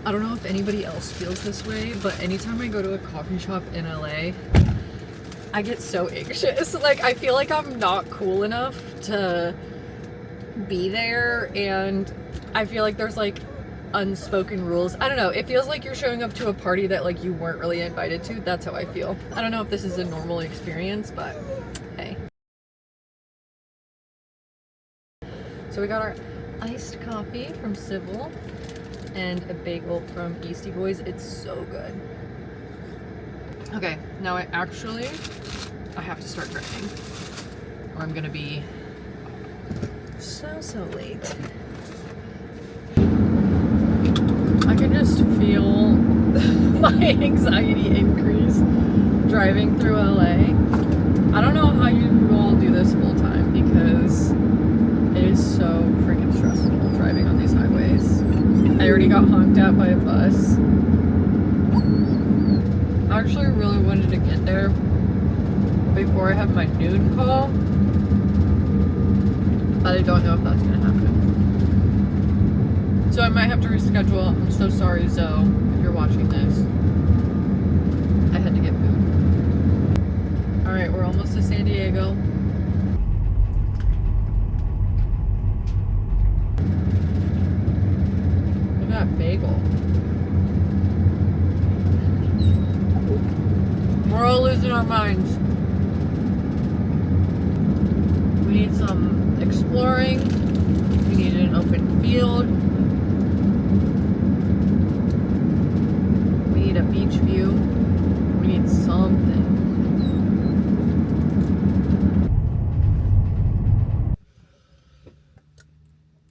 I don't know if anybody else feels this way, but anytime I go to a coffee shop in LA, I get so anxious. Like, I feel like I'm not cool enough to be there, and I feel like there's like unspoken rules. I don't know. It feels like you're showing up to a party that like you weren't really invited to. That's how I feel. I don't know if this is a normal experience, but hey. So we got our iced coffee from Civil and a bagel from Beastie Boys. It's so good. Okay, now I have to start driving, or I'm gonna be so late. I can just feel my anxiety increase driving through LA. I don't know how you all do this full time, because it is so freaking stressful driving on these highways. I already got honked at by a bus. I actually really wanted to get there before I have my noon call, but I don't know if that's gonna happen. So I might have to reschedule. I'm so sorry, Zoe, if you're watching this. I had to get food. Alright, we're almost to San Diego. Look at that bagel. We're all losing our minds. We need some exploring. We need an open field. We need a beach view. We need something.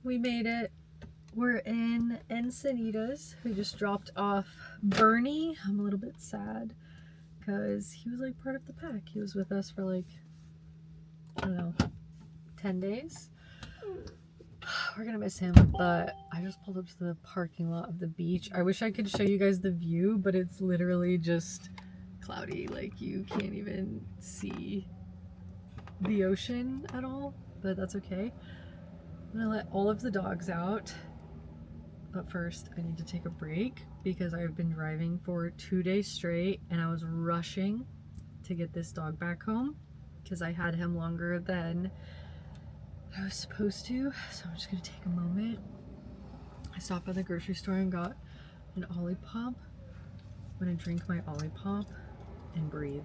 We made it. We're in Encinitas. We just dropped off Bernie. I'm a little bit sad because he was like part of the pack. He was with us for like, I don't know, 10 days. We're gonna miss him, but I just pulled up to the parking lot of the beach. I wish I could show you guys the view, but it's literally just cloudy. Like, you can't even see the ocean at all, but that's okay. I'm gonna let all of the dogs out, but first I need to take a break because I've been driving for 2 days straight and I was rushing to get this dog back home because I had him longer than I was supposed to. So I'm just gonna take a moment. I stopped at the grocery store and got an Olipop. I'm gonna drink my Olipop and breathe.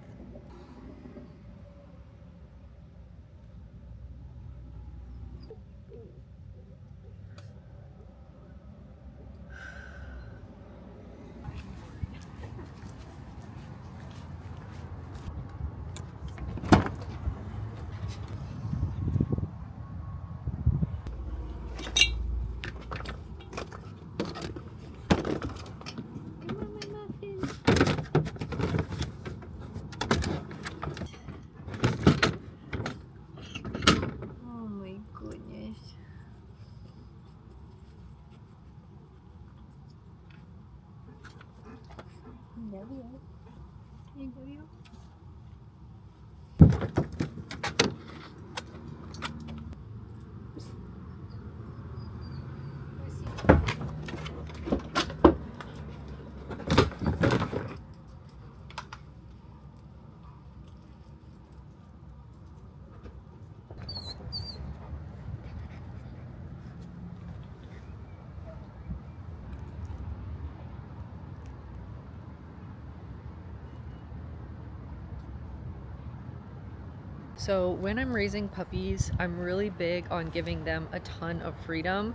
So when I'm raising puppies, I'm really big on giving them a ton of freedom.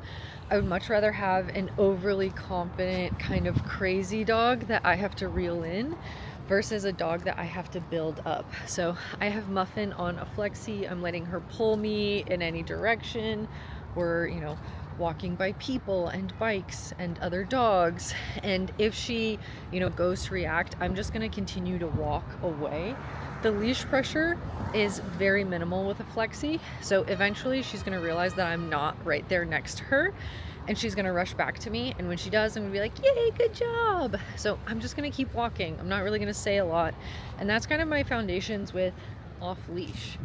I would much rather have an overly confident, kind of crazy dog that I have to reel in versus a dog that I have to build up. So I have Muffin on a flexi. I'm letting her pull me in any direction. We're, you know, walking by people and bikes and other dogs. And if she, you know, goes to react, I'm just gonna continue to walk away. The leash pressure is very minimal with a flexi, so eventually she's gonna realize that I'm not right there next to her, and she's gonna rush back to me, and when she does, I'm gonna be like, yay, good job. So I'm just gonna keep walking. I'm not really gonna say a lot, and that's kind of my foundations with off leash.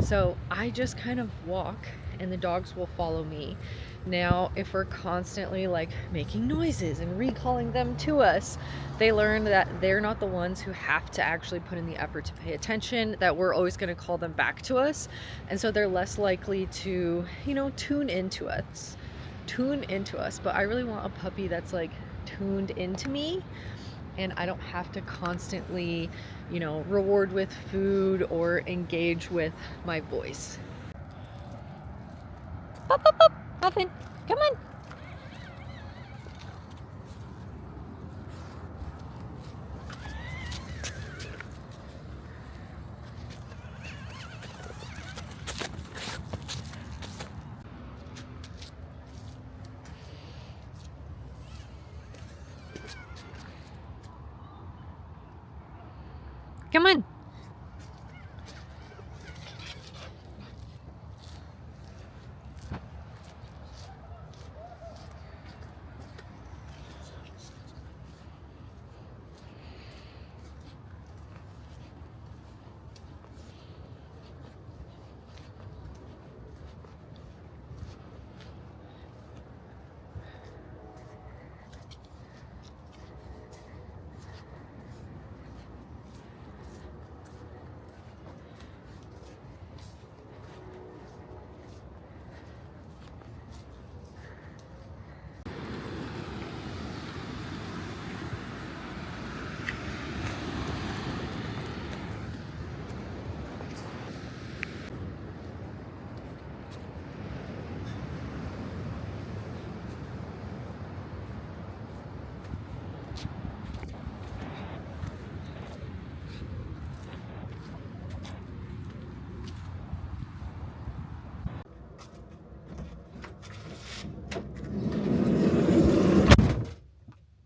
So I just kind of walk and the dogs will follow me. Now, if we're constantly like making noises and recalling them to us, they learn that they're not the ones who have to actually put in the effort to pay attention, that we're always going to call them back to us. And so they're less likely to, you know, tune into us. But I really want a puppy that's like tuned into me, and I don't have to constantly, you know, reward with food or engage with my voice. Pop, pop, pop. Muffin, come on. Come on.